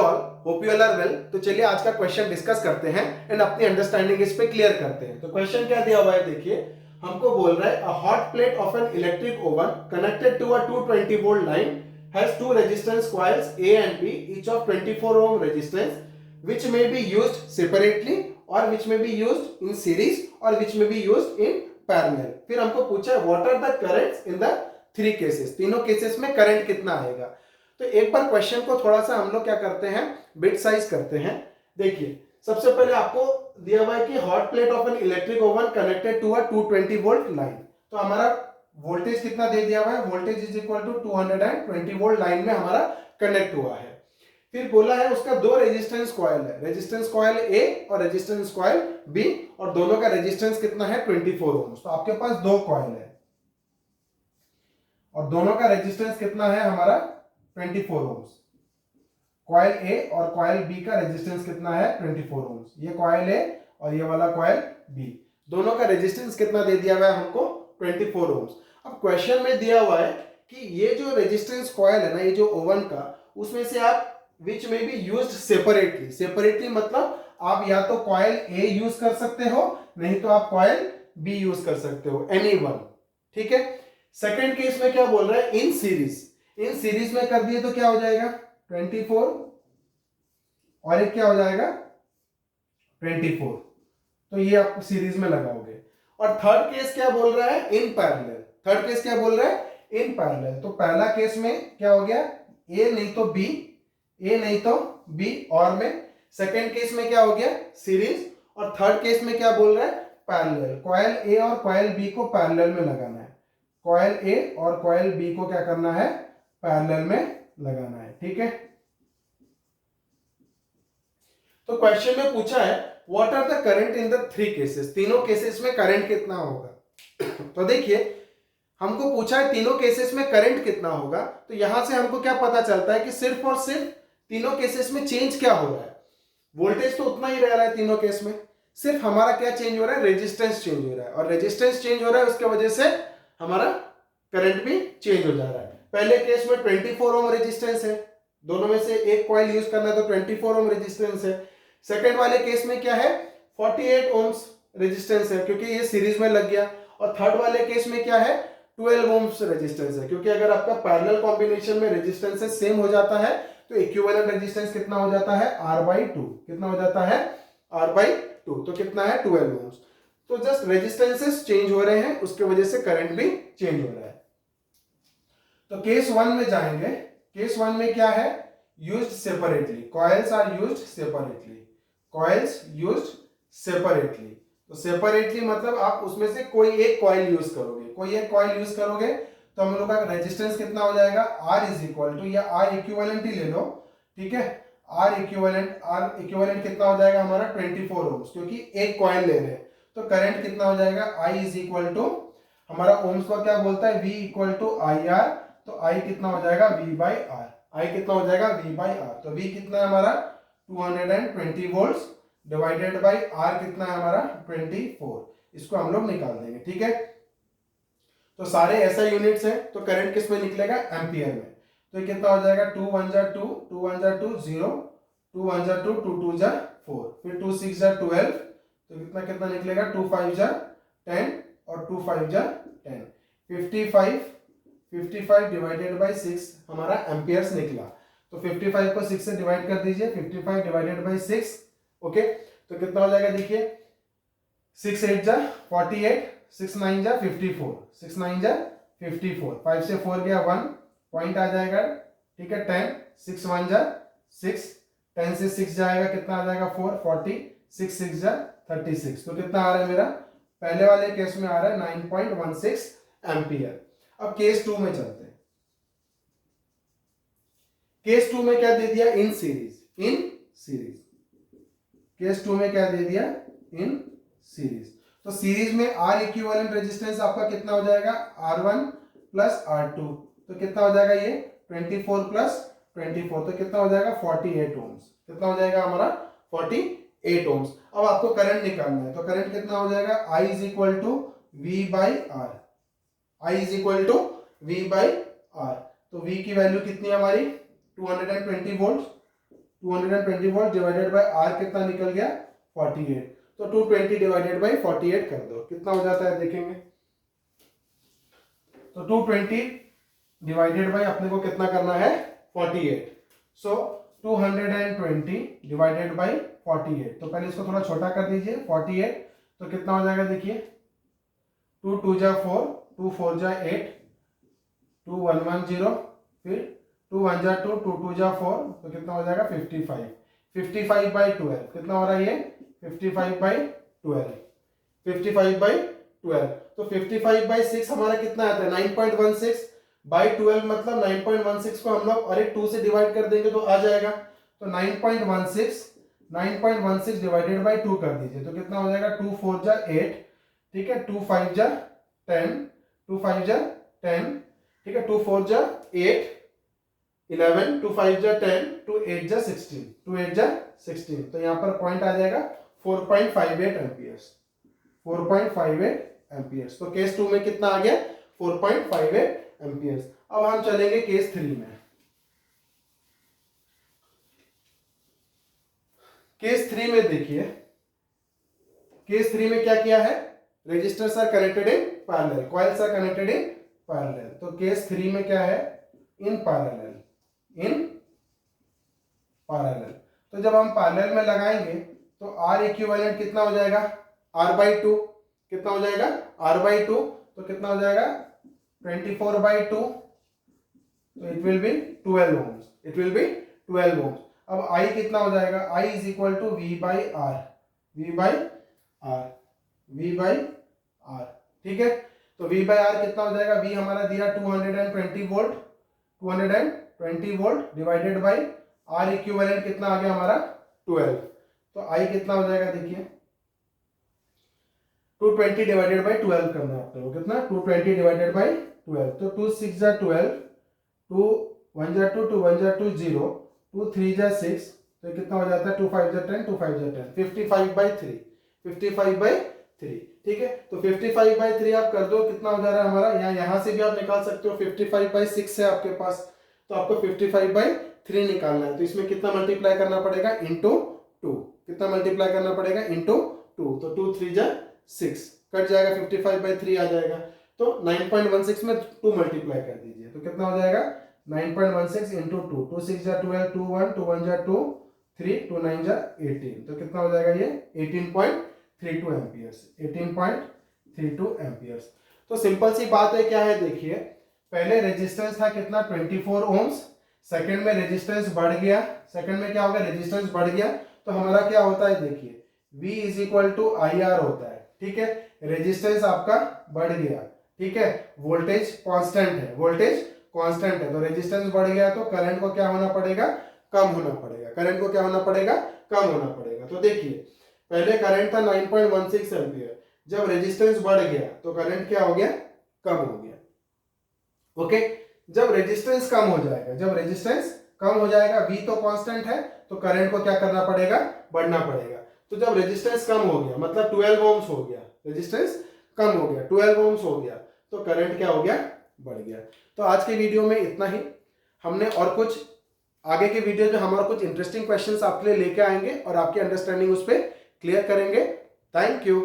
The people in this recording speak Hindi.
All, hope you all are well. तो चलिए आज का क्वेश्चन डिस्कस करते हैं एंड अपनी अंडरस्टैंडिंग इस पे क्लियर करते हैं। तो क्वेश्चन क्या दिया हुआ है देखिए, हमको बोल रहा है a hot plate of an electric oven connected to a 220 volt line has two resistance coils A and B each of 24 ohm resistance which may be used separately or which may be used in series or which may be used in parallel। फिर हमको पूछा है what are the currents in the three cases, तीनों केसेस में करंट कितना आएगा। तो एक बार क्वेश्चन को थोड़ा सा हम लोग क्या करते हैं, बिट साइज करते हैं। देखिए सबसे पहले आपको दिया हुआ है कि hot plate of an electric oven connected to a 220 volt line. तो हमारा वोल्टेज कितना दे दिया हुआ है, voltage is equal to 220 volt line में हमारा कनेक्ट हुआ है। फिर बोला है उसका दो रेजिस्टेंस कॉइल है, रेजिस्टेंस कॉइल ए और रेजिस्टेंस कॉइल बी, और दोनों का रेजिस्टेंस कितना है 24 ओम। तो आपके पास दो कॉइल है और दोनों का रेजिस्टेंस कितना है हमारा 24 ओम्स। कॉइल ए और कॉइल बी का रेजिस्टेंस कितना है 24 ओम्स। ये कॉइल ए और ये वाला कॉइल बी, दोनों का रेजिस्टेंस कितना दे दिया हुआ है हमको 24 ओम्स। अब क्वेश्चन में दिया हुआ है कि ये जो रेजिस्टेंस कॉइल है ना, ये जो ओवन का, उसमें से आप विच में बी यूज्ड सेपरेटली। सेपरेटली मतलब आप या तो कॉइल ए यूज कर सकते हो, नहीं तो आप कॉइल बी यूज कर सकते हो, एनी वन। ठीक है। सेकेंड केस में क्या बोल रहा है, इन सीरीज। इन सीरीज में कर दिए तो क्या हो जाएगा 24 और एक क्या हो जाएगा 24। तो ये आप सीरीज में लगाओगे। और थर्ड केस क्या बोल रहा है, इन पैरेलल। थर्ड केस क्या बोल रहा है, इन पैरेलल। तो पहला केस में क्या हो गया, ए नहीं तो बी, ए नहीं तो बी और में। सेकेंड केस में क्या हो गया सीरीज, और थर्ड केस में क्या बोल रहा है पैरेलल। कॉइल ए और कॉइल बी को पैरेलल में लगाना है। कॉइल ए और कॉइल बी को क्या करना है, पैरेलल में लगाना है। ठीक है। तो क्वेश्चन में पूछा है what are the current in the three cases, तीनों केसेस में करंट कितना होगा। तो देखिए हमको पूछा है तीनों केसेस में करंट कितना होगा। तो यहां से हमको क्या पता चलता है कि सिर्फ और सिर्फ तीनों केसेस में चेंज क्या हो रहा है, वोल्टेज तो उतना ही रह रहा है तीनों केस में, सिर्फ हमारा क्या चेंज हो रहा है, रेजिस्टेंस चेंज हो रहा है। और रेजिस्टेंस चेंज हो रहा है उसके वजह से हमारा करंट भी चेंज हो जा रहा है। पहले केस में 24 ओम रेजिस्टेंस है, दोनों में से एक कॉइल यूज करना है तो 24 ओम रेजिस्टेंस है। सेकंड वाले केस में क्या है 48 ओम्स रेजिस्टेंस है क्योंकि ये सीरीज में लग गया। और थर्ड वाले केस में क्या है 12 ओम्स रेजिस्टेंस है, क्योंकि अगर आपका पैरेलल कॉम्बिनेशन में रेजिस्टेंसेस सेम हो जाता है तो इक्विवेलेंट रेजिस्टेंस कितना हो जाता है R/2। कितना हो जाता है R/2, तो कितना है 12 ओम्स। तो जस्ट रेजिस्टेंसेस चेंज हो रहे हैं, उसके वजह से करंट भी चेंज हो रहा है। तो केस 1 में जाएंगे। केस 1 में क्या है, used separately, coils are used separately, coils used separately. तो सेपरेटली मतलब आप उसमें से कोई एक कॉइल यूज करोगे, कोई एक कॉइल यूज करोगे तो हम लोग का रेजिस्टेंस कितना हो जाएगा R इज इक्वल टू, या R इक्विवेलेंट ही ले लो। ठीक है, R इक्विवेलेंट कितना हो जाएगा हमारा 24 ओम्स, क्योंकि एक कॉइल ले रहे हैं। तो करंट कितना हो जाएगा I इज इक्वल टू, हमारा ओम्स का क्या बोलता है V इक्वल टू IR, तो I कितना हो जाएगा V/R। I कितना हो जाएगा V/R। तो V कितना है हमारा 220 वोल्ट्स डिवाइडेड बाय R कितना है हमारा 24। इसको हम लोग निकाल देंगे। ठीक है, तो सारे ऐसा यूनिट्स हैं, तो करंट किस में निकलेगा एम्पियर में। तो ये कितना हो जाएगा 2 1 जा 2, 2 1 जा 2 0, 2 1 जा 2, 2 2 जा 4, फिर 2 6 जा 12, तो कितना कितना निकलेगा 2 5 जा 10 और 2 5 जा 10, 55 डिवाइडेड बाय 6 हमारा एम्पियर्स निकला। तो 55 को 6 से डिवाइड कर दीजिए, 55 डिवाइडेड बाय 6। ओके, तो कितना हो जाएगा देखिए 6 8 जा 48, 6 9 जा 54, 6 9 जा 54, 5 से 4 गया 1 पॉइंट आ जाएगा। ठीक है, 10, 6 1 जा 6, 10 से 6 जाएगा कितना आ जाएगा 4, 40, 6 6 जा 36। तो कितना आ रहा है मेरा, पहले वाले केस में आ रहा है 9.16 एम्पियर। अब केस 2 में चलते हैं। केस 2 में क्या दे दिया, in series. In series case 2 में क्या दे दिया, इन सीरीज। तो सीरीज में R इक्विवेलेंट रेजिस्टेंस आपका कितना हो जाएगा R1 प्लस R2, तो कितना हो जाएगा ये 24 प्लस 24, तो कितना हो जाएगा 48 ओम्स। कितना हो जाएगा हमारा 48 ओम्स। अब आपको करंट निकालना है, तो करंट कितना हो जाएगा I is equal to V/R। I is equal to V/R। तो V की वैल्यू कितनी है हमारी 220 volt, 220 volt divided by R कितना निकल गया 48, तो 220 डिवाइडेड बाय 48 कर दो, कितना हो जाता है देखेंगे। तो 220 डिवाइडेड बाय अपने को कितना करना है 48, सो 220 डिवाइडेड बाय 48, तो पहले इसको थोड़ा छोटा कर दीजिए 48, तो कितना हो जाएगा देखिए 2 2 जा 4, 2 4 जा 8, 2 1 1 0, फिर 2 1 जा 2, 2 2 जा 4, तो कितना हो जाएगा 55, 55 बाई 12 कितना हो रहा है ये 55 बाई 12, 55 बाई 12, तो 55 बाई 6 हमारा कितना आता है 9.16 बाई 12, मतलब 9.16 को हम लोग और एक 2 से डिवाइड कर देंगे तो आ जाएगा, तो 9.16 डिवाइडेड बाई 2 कर दीजिए, तो कितना हो जाएगा 2 4 जा 8, ठीक है, 2 5 जा 10, 2 5 जा 10, ठीक है, 2 4 जा 8 11, 2 5 जा 10, 2 8 जा 16, 2 8 जा 16, तो यहाँ पर पॉइंट आ जाएगा 4.58 एम्पियर्स, 4.58 एम्पियर्स। तो केस 2 में कितना आ गया 4.58 एम्पियर्स। अब हम चलेंगे केस 3 में। केस 3 में देखिए, केस 3 में क्या किया है, resistors are connected in parallel, coils are connected in parallel, तो केस 3 में क्या है इन पैरेलल, इन पैरेलल, तो जब हम पैरेलल में लगाएंगे तो R इक्विवेलेंट कितना हो जाएगा R/2, कितना हो जाएगा R/2, तो कितना हो जाएगा 24/2, तो it will be 12 ohms, it will be 12 ohms। अब I कितना हो जाएगा, I is equal to V/R, V/R, V/R, ठीक है, तो V/R कितना हो जाएगा, V हमारा दिया 220 volt, 220 volt divided by R equivalent कितना आ गया हमारा 12, तो I कितना हो जाएगा देखिए 220 डिवाइडेड बाई 12 करना है आपको, कितना 220 डिवाइडेड बाई 12, तो 2 6 जा 12, 2 1 जा 2, 2 1 जा 2 0, 2 3 जा 6, तो कितना हो जाता है 2 5 जा 10, 2 5 जा 10, 55/3, 55/3, ठीक है, तो 55/3 आप कर दो, कितना हो जा रहा है हमारा, यहाँ से भी आप निकाल सकते हो, 55/6 है आपके पास, तो आपको 55/3 निकालना है, तो इसमें कितना मल्टीप्लाई करना पड़ेगा इंटू 2, कितना मल्टीप्लाई करना पड़ेगा इंटू 2, तो 2 3 जा 6 कट जाएगा, 55/3 आ जाएगा, तो 9.16 में 2 मल्टीप्लाई कर दीजिए, तो कितना हो जाएगा 9.16 इंटू 2, 2 6 जा 12, 2 1, 2 1 जा 2 3, 2 9 जा 18, तो कितना हो जाएगा ये 18.32 एम्पियर्स, 18.32 एम्पियर्स। तो सिंपल सी बात है, क्या है देखिए, पहले रेजिस्टेंस था कितना 24 ओम्स, सेकंड में रेजिस्टेंस बढ़ गया, सेकंड में क्या होगा रेजिस्टेंस बढ़ गया, तो हमारा क्या होता है देखिए V is equal to IR होता है, ठीक है, रेजिस्टेंस आपका बढ़ गया, ठीक है, वोल्टेज कांस्टेंट है, वोल्टेज कांस्टेंट है, तो रेजिस्टेंस बढ़ गया तो करंट को क्या होना पड़ेगा कम होना पड़ेगा, करंट को क्या होना पड़ेगा कम होना पड़ेगा। तो देखिए पहले करंट था 9.16 एम्पियर, जब रेजिस्टेंस बढ़ गया तो करंट क्या हो गया कम हो गया, ओके, जब रेजिस्टेंस कम हो जाएगा, जब रेजिस्टेंस कम हो जाएगा, V तो कांस्टेंट है, तो करंट को क्या करना पड़ेगा बढ़ना पड़ेगा, तो जब रेजिस्टेंस कम हो गया मतलब 12 ओम्स हो गया, रेजिस्टेंस कम हो गया 12 ओम्स हो गया, तो करंट क्या हो गया बढ़ गया। तो आज के वीडियो में इतना ही, हमने और कुछ आगे के वीडियो में हमारा कुछ इंटरेस्टिंग क्वेश्चंस आपके लिए लेके आएंगे और आपकी अंडरस्टैंडिंग उस पर क्लियर करेंगे। Thank you.